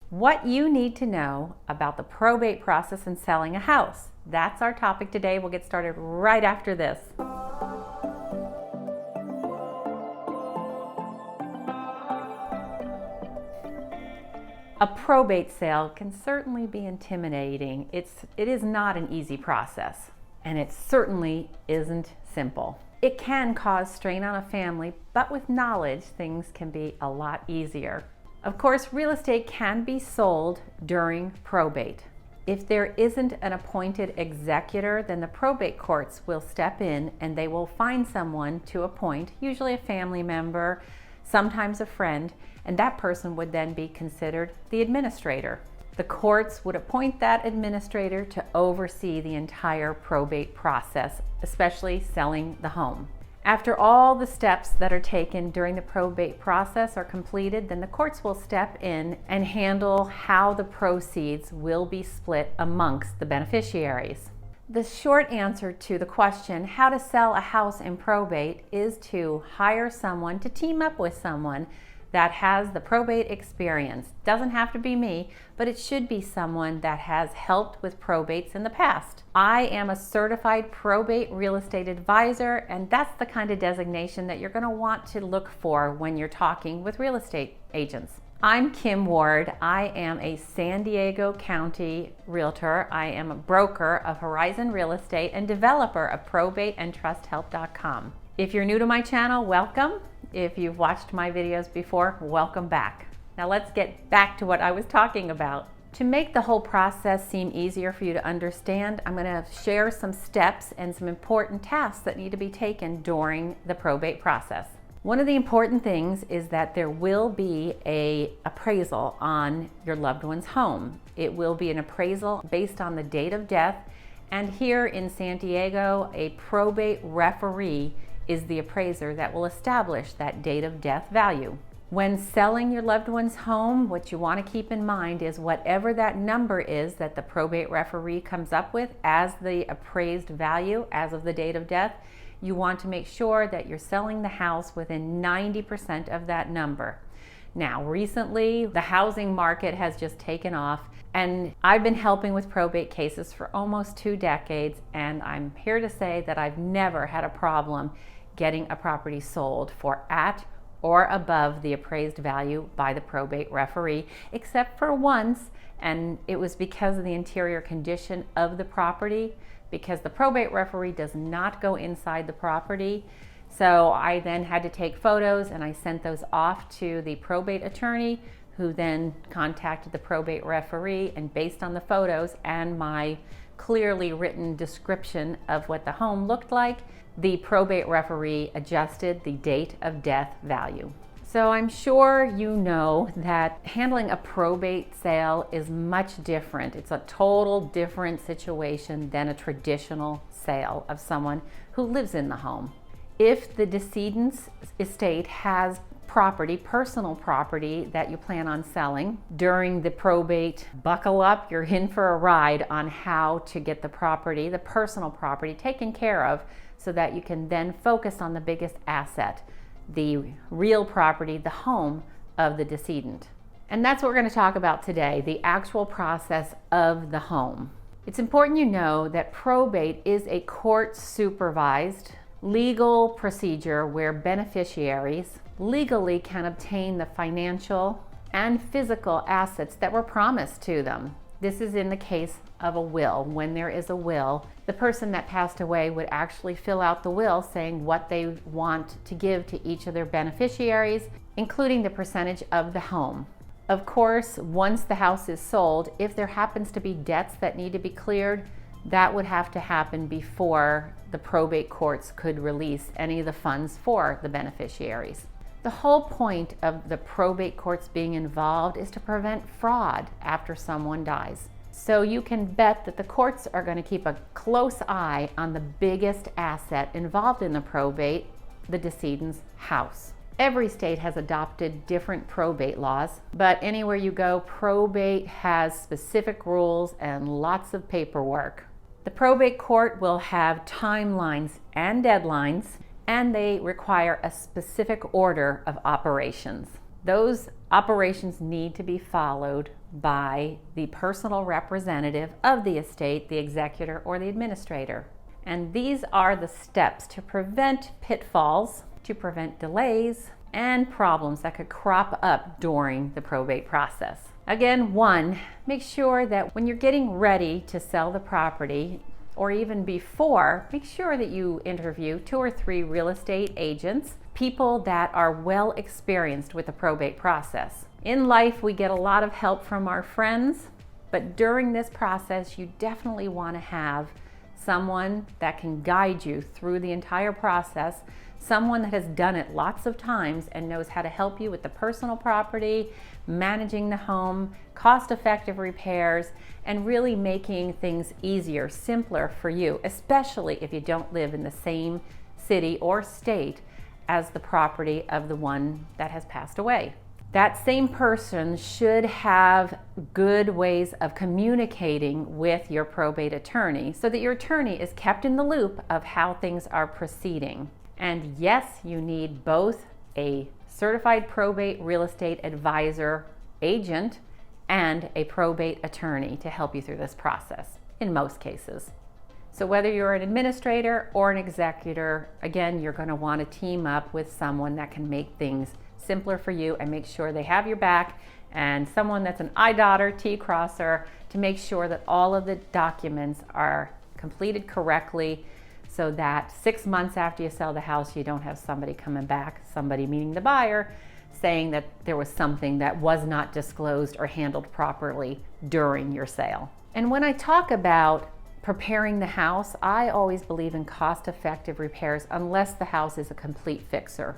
What you need to know about the probate process in selling a house. That's our topic today. We'll get started right after this. A probate sale can certainly be intimidating. It is not an easy process, and it certainly isn't simple. It can cause strain on a family, but with knowledge, things can be a lot easier. Of course, real estate can be sold during probate. If there isn't an appointed executor, then the probate courts will step in and they will find someone to appoint, usually a family member, sometimes a friend, and that person would then be considered the administrator. The courts would appoint that administrator to oversee the entire probate process, especially selling the home. After all the steps that are taken during the probate process are completed, then the courts will step in and handle how the proceeds will be split amongst the beneficiaries. The short answer to the question, how to sell a house in probate, is to hire someone, to team up with someone that has the probate experience. Doesn't have to be me, but it should be someone that has helped with probates in the past. I am a certified probate real estate advisor, and that's the kind of designation that you're going to want to look for when you're talking with real estate agents. I'm Kim Ward. I am a San Diego County realtor. I am a broker of Horizon Real Estate and developer of probate and trusthelp.com. If you're new to my channel, welcome. If you've watched my videos before, welcome back. Now let's get back to what I was talking about. To make the whole process seem easier for you to understand, I'm going to share some steps and some important tasks that need to be taken during the probate process. One of the important things is that there will be an appraisal on your loved one's home. It will be an appraisal based on the date of death, and here in San Diego, a probate referee is the appraiser that will establish that date of death value. When selling your loved one's home, what you want to keep in mind is whatever that number is that the probate referee comes up with as the appraised value as of the date of death, you want to make sure that you're selling the house within 90% of that number. Now, recently, the housing market has just taken off, and I've been helping with probate cases for almost 2 decades, and I'm here to say that I've never had a problem getting a property sold for at or above the appraised value by the probate referee, except for once, and it was because of the interior condition of the property, because the probate referee does not go inside the property. So I then had to take photos and I sent those off to the probate attorney, who then contacted the probate referee, and based on the photos and my clearly written description of what the home looked like, the probate referee adjusted the date of death value. So I'm sure you know that handling a probate sale is much different. It's a total different situation than a traditional sale of someone who lives in the home. If the decedent's estate has property, personal property that you plan on selling during the probate, buckle up, you're in for a ride on how to get the property, the personal property, taken care of so that you can then focus on the biggest asset, the real property, the home of the decedent. And that's what we're going to talk about today, the actual process of the home. It's important you know that probate is a court-supervised legal procedure where beneficiaries legally can obtain the financial and physical assets that were promised to them. This is in the case of a will. When there is a will, the person that passed away would actually fill out the will saying what they want to give to each of their beneficiaries, including the percentage of the home. Of course, once the house is sold, if there happens to be debts that need to be cleared, that would have to happen before the probate courts could release any of the funds for the beneficiaries. The whole point of the probate courts being involved is to prevent fraud after someone dies. So you can bet that the courts are going to keep a close eye on the biggest asset involved in the probate, the decedent's house. Every state has adopted different probate laws, but anywhere you go, probate has specific rules and lots of paperwork. The probate court will have timelines and deadlines, and they require a specific order of operations. those operations need to be followed by the personal representative of the estate, the executor or the administrator. And these are the steps to prevent pitfalls, to prevent delays, and problems that could crop up during the probate process. Again, 1, make sure that when you're getting ready to sell the property, or even before, make sure that you interview 2 or 3 real estate agents, people that are well experienced with the probate process. In life, we get a lot of help from our friends, but during this process, you definitely want to have someone that can guide you through the entire process, someone that has done it lots of times and knows how to help you with the personal property, managing the home, cost-effective repairs, and really making things easier, simpler for you, especially if you don't live in the same city or state as the property of the one that has passed away. That same person should have good ways of communicating with your probate attorney so that your attorney is kept in the loop of how things are proceeding. And yes, you need both a certified probate real estate advisor agent and a probate attorney to help you through this process in most cases. So whether you're an administrator or an executor, again, you're going to want to team up with someone that can make things simpler for you and make sure they have your back, and someone that's an I dotter, T crosser, to make sure that all of the documents are completed correctly, so that 6 months after you sell the house, you don't have somebody coming back, somebody meaning the buyer, saying that there was something that was not disclosed or handled properly during your sale. And when I talk about preparing the house, I always believe in cost-effective repairs unless the house is a complete fixer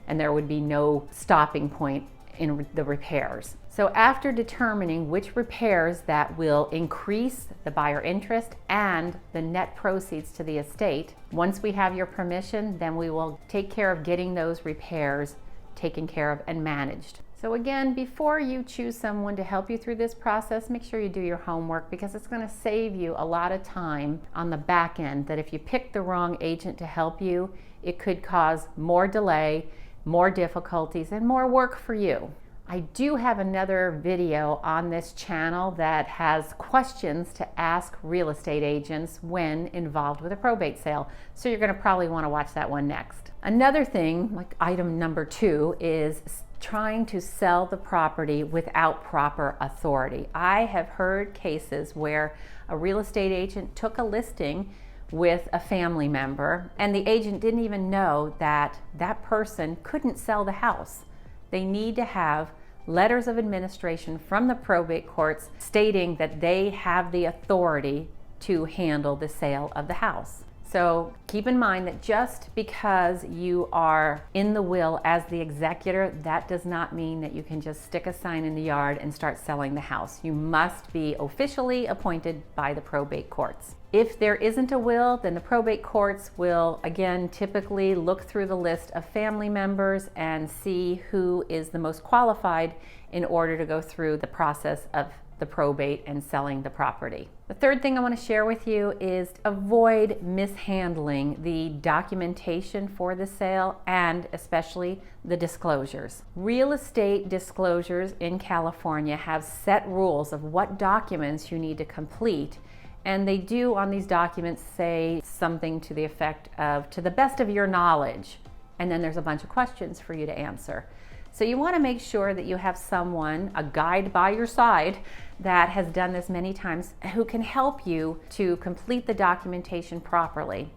and there would be no stopping point in the repairs. So after determining which repairs that will increase the buyer interest and the net proceeds to the estate, once we have your permission, then we will take care of getting those repairs taken care of and managed. So again, before you choose someone to help you through this process, make sure you do your homework, because it's going to save you a lot of time on the back end that if you pick the wrong agent to help you, it could cause more delay, more difficulties, and more work for you. I do have another video on this channel that has questions to ask real estate agents when involved with a probate sale. So you're going to probably want to watch that one next. Another thing, like item number 2, is trying to sell the property without proper authority. I have heard cases where a real estate agent took a listing with a family member and the agent didn't even know that that person couldn't sell the house. They need to have letters of administration from the probate courts stating that they have the authority to handle the sale of the house. So keep in mind that just because you are in the will as the executor, that does not mean that you can just stick a sign in the yard and start selling the house. You must be officially appointed by the probate courts. If there isn't a will, then the probate courts will, again, typically look through the list of family members and see who is the most qualified in order to go through the process of the probate and selling the property. The third thing I want to share with you is avoid mishandling the documentation for the sale and especially the disclosures. Real estate disclosures in California have set rules of what documents you need to complete, and they do on these documents say something to the effect of, to the best of your knowledge, and then there's a bunch of questions for you to answer. So you want to make sure that you have someone, a guide by your side, that has done this many times, who can help you to complete the documentation properly.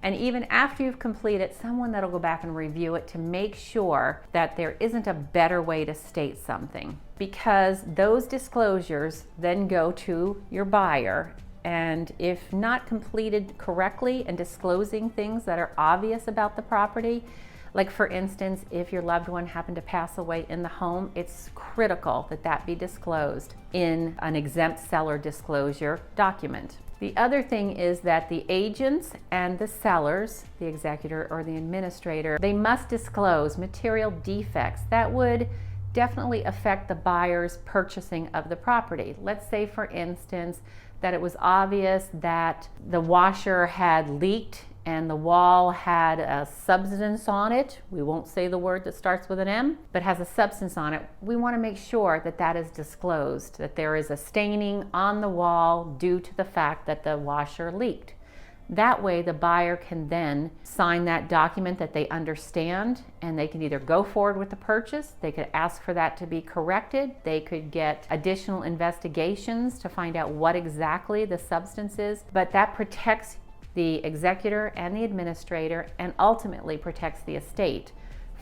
And even after you've completed, someone that'll go back and review it to make sure that there isn't a better way to state something. Because those disclosures then go to your buyer, and if not completed correctly and disclosing things that are obvious about the property, like for instance, if your loved one happened to pass away in the home, it's critical that that be disclosed in an exempt seller disclosure document. The other thing is that the agents and the sellers, the executor or the administrator, they must disclose material defects that would definitely affect the buyer's purchasing of the property. Let's say, for instance, that it was obvious that the washer had leaked and the wall had a substance on it, we won't say the word that starts with an M, but has a substance on it, we want to make sure that that is disclosed, that there is a staining on the wall due to the fact that the washer leaked. That way the buyer can then sign that document that they understand, and they can either go forward with the purchase, they could ask for that to be corrected, they could get additional investigations to find out what exactly the substance is, but that protects the executor and the administrator and ultimately protects the estate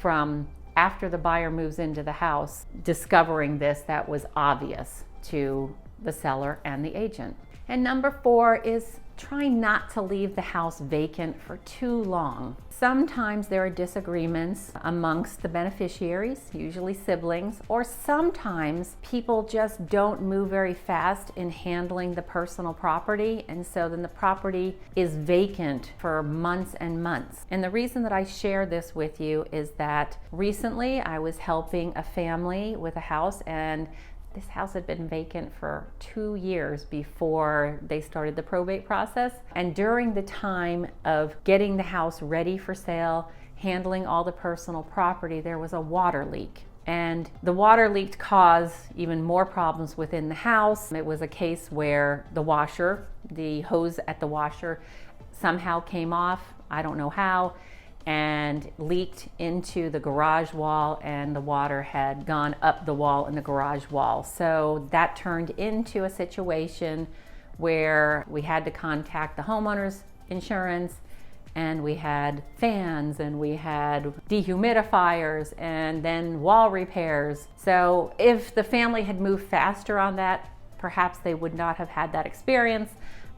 from, after the buyer moves into the house, discovering this that was obvious to the seller and the agent. And number 4 is try not to leave the house vacant for too long. Sometimes there are disagreements amongst the beneficiaries, usually siblings, or sometimes people just don't move very fast in handling the personal property, and so then the property is vacant for months and months. And the reason that I share this with you is that recently I was helping a family with a house, and this house had been vacant for 2 years before they started the probate process. And during the time of getting the house ready for sale, handling all the personal property, there was a water leak. And the water leak caused even more problems within the house. It was a case where the washer, the hose at the washer, somehow came off, I don't know how, and leaked into the garage wall, and the water had gone up the wall in the garage wall. So that turned into a situation where we had to contact the homeowner's insurance, and we had fans, and we had dehumidifiers, and then wall repairs. So if the family had moved faster on that, perhaps they would not have had that experience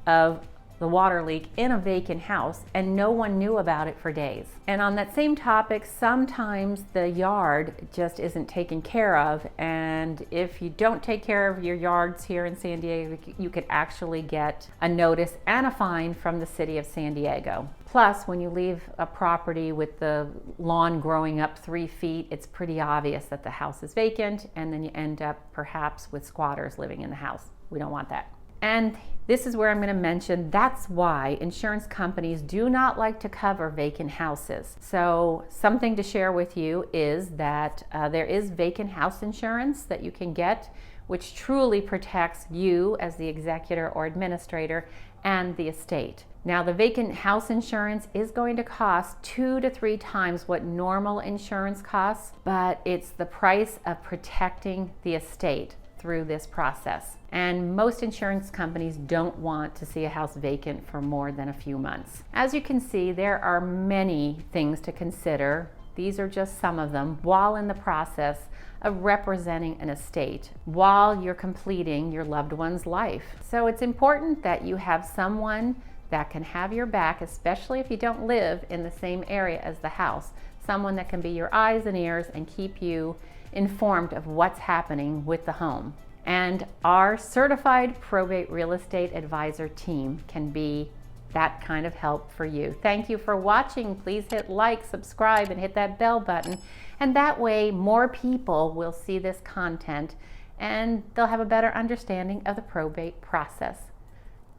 of the water leak in a vacant house, and no one knew about it for days. And on that same topic, sometimes the yard just isn't taken care of, and if you don't take care of your yards here in San Diego, you could actually get a notice and a fine from the city of San Diego. Plus, when you leave a property with the lawn growing up 3 feet, it's pretty obvious that the house is vacant, and then you end up perhaps with squatters living in the house. We don't want that. And this is where I'm going to mention that's why insurance companies do not like to cover vacant houses. So something to share with you is that there is vacant house insurance that you can get, which truly protects you as the executor or administrator and the estate. Now, the vacant house insurance is going to cost 2 to 3 times what normal insurance costs, but it's the price of protecting the estate through this process. And most insurance companies don't want to see a house vacant for more than a few months. As you can see, there are many things to consider. These are just some of them while in the process of representing an estate, while you're completing your loved one's life. So it's important that you have someone that can have your back, especially if you don't live in the same area as the house. Someone that can be your eyes and ears and keep you informed of what's happening with the home. And our certified probate real estate advisor team can be that kind of help for you. Thank you for watching. Please hit like, subscribe, and hit that bell button. And that way more people will see this content and they'll have a better understanding of the probate process.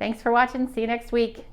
Thanks for watching. See you next week.